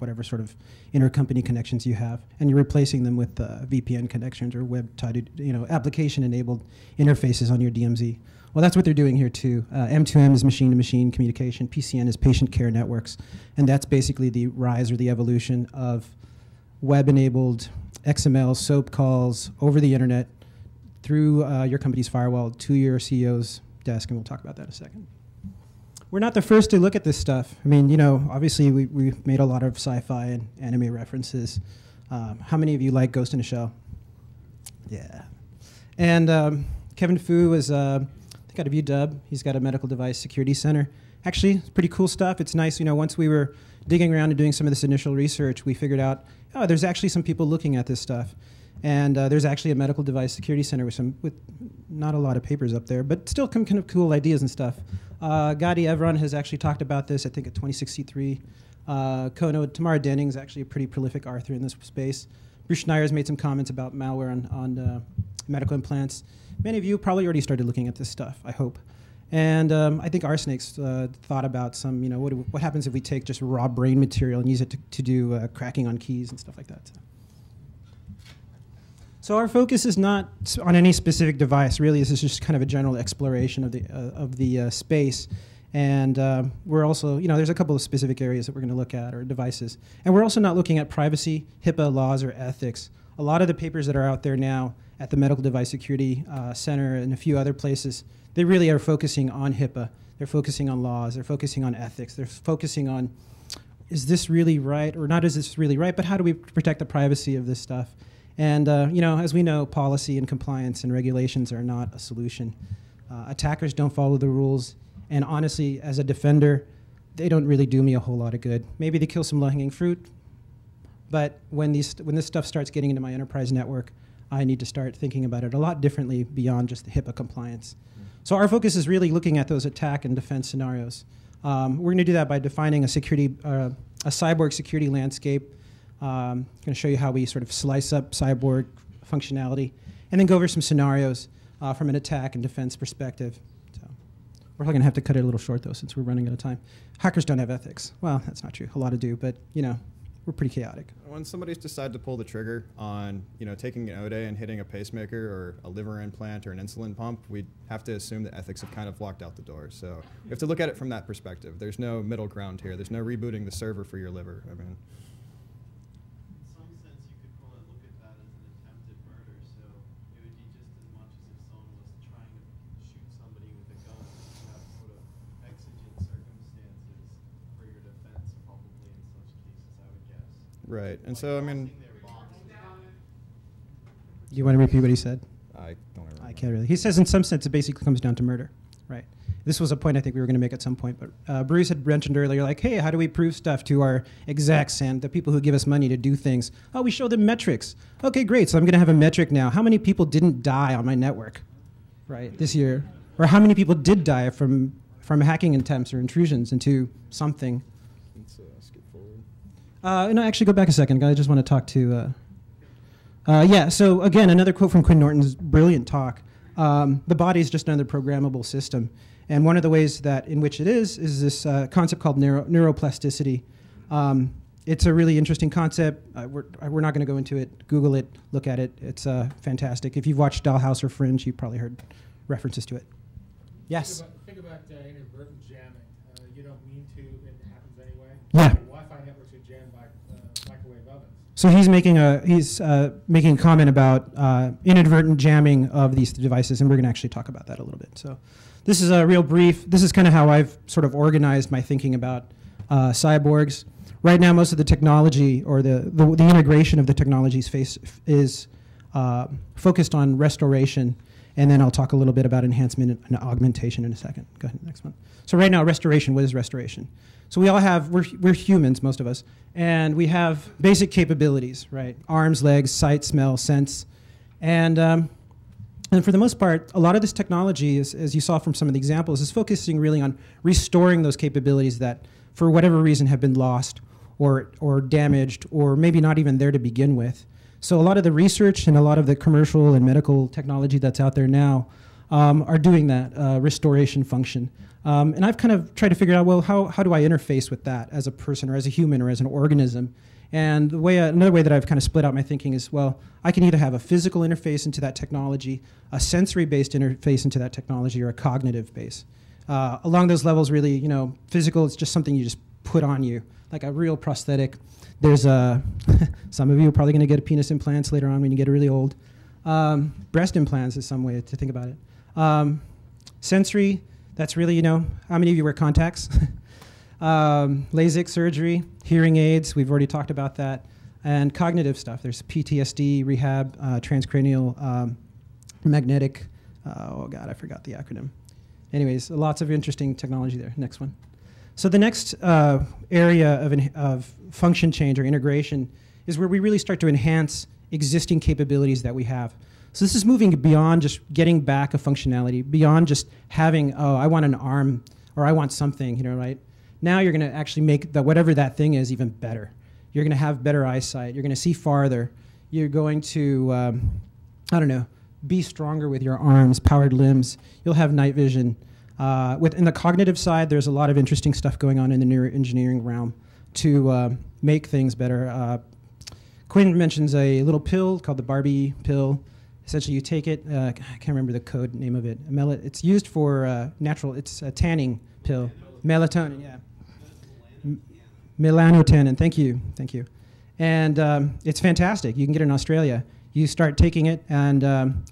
whatever sort of intercompany connections you have, and you're replacing them with VPN connections or web-tied, application-enabled interfaces on your DMZ. Well, that's what they're doing here too. M2M is machine-to-machine communication. PCN is patient care networks, and that's basically the rise or the evolution of web-enabled XML SOAP calls over the internet through your company's firewall to your CEO's desk, and we'll talk about that in a second. We're not the first to look at this stuff. I mean, obviously we've made a lot of sci-fi and anime references. How many of you like Ghost in a Shell? Yeah. And Kevin Fu is, I think out of UW, he's got a medical device security center. Actually, it's pretty cool stuff. It's nice, once we were digging around and doing some of this initial research, we figured out, there's actually some people looking at this stuff. And there's actually a medical device security center with not a lot of papers up there, but still some kind of cool ideas and stuff. Gadi Evron has actually talked about this, I think, at 2063. Kono, Tamara Denning is actually a pretty prolific author in this space. Bruce Schneier has made some comments about malware on medical implants. Many of you probably already started looking at this stuff, I hope. And I think Arsenake's thought about some, what happens if we take just raw brain material and use it to do cracking on keys and stuff like that. So our focus is not on any specific device. Really, this is just kind of a general exploration of the space. And we're also, there's a couple of specific areas that we're going to look at, or devices. And we're also not looking at privacy, HIPAA laws, or ethics. A lot of the papers that are out there now at the Medical Device Security Center and a few other places, they really are focusing on HIPAA. They're focusing on laws. They're focusing on ethics. They're focusing on, is this really right, or not is this really right, but how do we protect the privacy of this stuff? And as we know, policy and compliance and regulations are not a solution. Attackers don't follow the rules, and honestly, as a defender, they don't really do me a whole lot of good. Maybe they kill some low-hanging fruit, but when this stuff starts getting into my enterprise network, I need to start thinking about it a lot differently beyond just the HIPAA compliance. So our focus is really looking at those attack and defense scenarios. We're going to do that by defining a cyborg security landscape. I'm going to show you how we sort of slice up cyborg functionality, and then go over some scenarios from an attack and defense perspective. So we're going to have to cut it a little short, though, since we're running out of time. Hackers don't have ethics. Well, that's not true. A lot do, but we're pretty chaotic. When somebody's decided to pull the trigger on taking an ODA and hitting a pacemaker or a liver implant or an insulin pump, we have to assume that ethics have kind of walked out the door. So we have to look at it from that perspective. There's no middle ground here. There's no rebooting the server for your liver. I mean. Right, and so, I mean... You want to repeat what he said? I don't remember. I can't really. He says in some sense it basically comes down to murder, right? This was a point I think we were going to make at some point, but Bruce had mentioned earlier, like, hey, how do we prove stuff to our execs and the people who give us money to do things? Oh, we show them metrics. Okay, great, so I'm going to have a metric now. How many people didn't die on my network, right, this year? Or how many people did die from hacking attempts or intrusions into something? No, actually, go back a second. I just want to talk to... so again, another quote from Quinn Norton's brilliant talk. The body is just another programmable system. And one of the ways in which it is this concept called neuroplasticity. It's a really interesting concept. We're not going to go into it. Google it. Look at it. It's fantastic. If you've watched Dollhouse or Fringe, you've probably heard references to it. Yes? Think about inadvertent jamming. You don't mean to. It happens anyway. Yeah. Wi-Fi networks are jammed by microwave ovens. So he's making a comment about inadvertent jamming of these devices, and we're going to actually talk about that a little bit. So this is a real brief. This is kind of how I've sort of organized my thinking about cyborgs. Right now, most of the technology or the integration of the technologies is focused on restoration, and then I'll talk a little bit about enhancement and augmentation in a second. Go ahead, next one. So right now, restoration. What is restoration? So we all have, we're humans, most of us, and we have basic capabilities, right? Arms, legs, sight, smell, sense. And for the most part, a lot of this technology, as you saw from some of the examples, is focusing really on restoring those capabilities that, for whatever reason, have been lost or damaged or maybe not even there to begin with. So a lot of the research and a lot of the commercial and medical technology that's out there now are doing that restoration function. And I've kind of tried to figure out, well, how do I interface with that as a person or as a human or as an organism? And the way, another way that I've kind of split out my thinking is, well, I can either have a physical interface into that technology, a sensory-based interface into that technology, or a cognitive base. Along those levels, really, you know, physical is just something you just put on you, like a real prosthetic. There's a, some of you are probably going to get penis implants later on when you get really old. Breast implants is some way to think about it. Sensory, that's really, you know, how many of you wear contacts? LASIK surgery, hearing aids, we've already talked about that, and cognitive stuff. There's PTSD, rehab, transcranial, magnetic, oh God, I forgot the acronym. Anyways, lots of interesting technology there. Next one. So the next area of function change or integration is where we really start to enhance existing capabilities that we have. So this is moving beyond just getting back a functionality, beyond just having, oh, I want an arm or I want something, you know, right? Now you're going to actually make whatever that thing is even better. You're going to have better eyesight. You're going to see farther. You're going to, I don't know, be stronger with your arms, powered limbs. You'll have night vision. In the cognitive side, there's a lot of interesting stuff going on in the neuroengineering realm to make things better. Quinn mentions a little pill called the Barbie pill. Essentially, you take it. I can't remember the code name of it. It's used for it's a tanning pill. Melatonin, yeah. Melanotannin, thank you. And it's fantastic. You can get it in Australia. You start taking it, and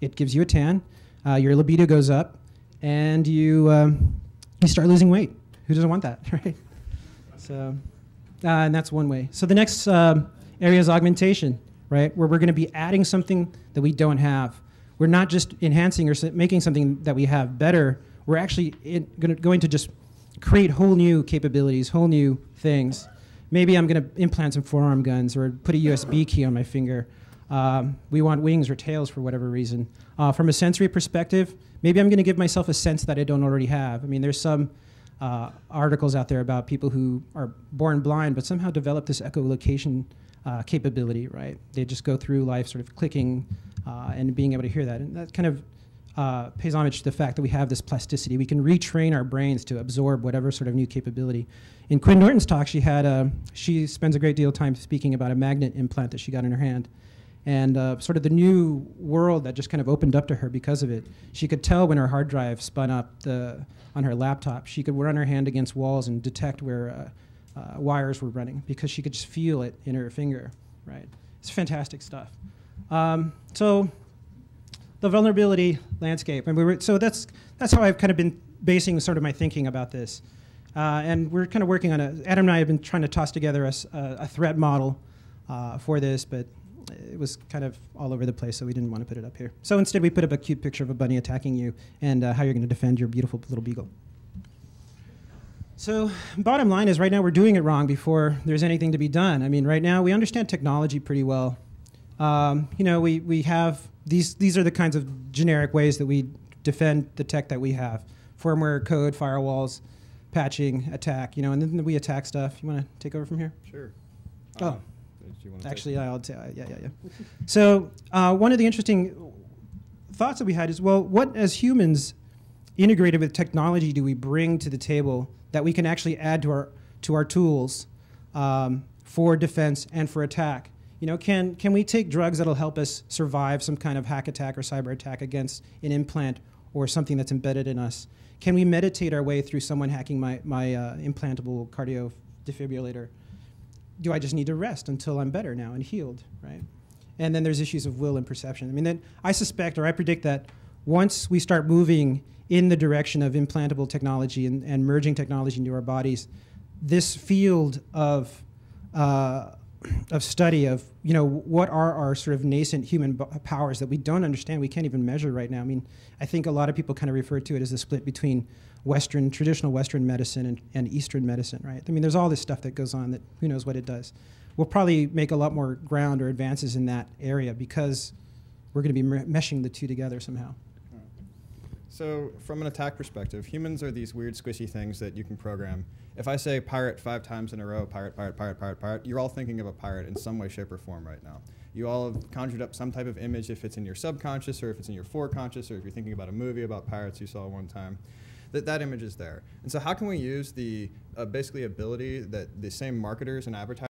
it gives you a tan. Your libido goes up, and you start losing weight. Who doesn't want that, right? So, and that's one way. So the next area is augmentation, right? Where we're going to be adding something that we don't have. We're not just enhancing or making something that we have better. We're actually going to just create whole new capabilities, whole new things. Maybe I'm going to implant some forearm guns or put a USB key on my finger. We want wings or tails for whatever reason. From a sensory perspective, maybe I'm going to give myself a sense that I don't already have. I mean, there's some articles out there about people who are born blind but somehow develop this echolocation capability, right? They just go through life sort of clicking and being able to hear that. And that kind of pays homage to the fact that we have this plasticity. We can retrain our brains to absorb whatever sort of new capability. In Quinn Norton's talk, she spends a great deal of time speaking about a magnet implant that she got in her hand. And sort of the new world that just kind of opened up to her because of it. She could tell when her hard drive spun up on her laptop. She could run her hand against walls and detect where wires were running because she could just feel it in her finger, right? It's fantastic stuff. So the vulnerability landscape, and so that's how I've kind of been basing sort of my thinking about this. And we're kind of working on Adam and I have been trying to toss together a threat model for this, but it was kind of all over the place, so we didn't want to put it up here. So instead, we put up a cute picture of a bunny attacking you and how you're going to defend your beautiful little beagle. So bottom line is right now we're doing it wrong before there's anything to be done. I mean, right now we understand technology pretty well. You know, we have these are the kinds of generic ways that we defend the tech that we have. Firmware, code, firewalls, patching, attack, you know, and then we attack stuff. You want to take over from here? Sure. Oh. Actually, I'll tell. Yeah. So one of the interesting thoughts that we had is, well, what as humans integrated with technology do we bring to the table that we can actually add to our tools for defense and for attack? You know, can we take drugs that'll help us survive some kind of hack attack or cyber attack against an implant or something that's embedded in us? Can we meditate our way through someone hacking my implantable cardio defibrillator? Do I just need to rest until I'm better now and healed, right? And then there's issues of will and perception. I mean, then I suspect or I predict that once we start moving in the direction of implantable technology and merging technology into our bodies, this field of study of, you know, what are our sort of nascent human powers that we don't understand, we can't even measure right now. I mean, I think a lot of people kind of refer to it as the split between traditional Western medicine and Eastern medicine, right? I mean, there's all this stuff that goes on that who knows what it does. We'll probably make a lot more ground or advances in that area because we're going to be meshing the two together somehow. So from an attack perspective, humans are these weird squishy things that you can program. If I say pirate 5 times in a row, pirate, pirate, pirate, pirate, pirate, you're all thinking of a pirate in some way, shape, or form right now. You all have conjured up some type of image, if it's in your subconscious or if it's in your foreconscious, or if you're thinking about a movie about pirates you saw one time. That image is there. And so how can we use the basically ability that the same marketers and advertisers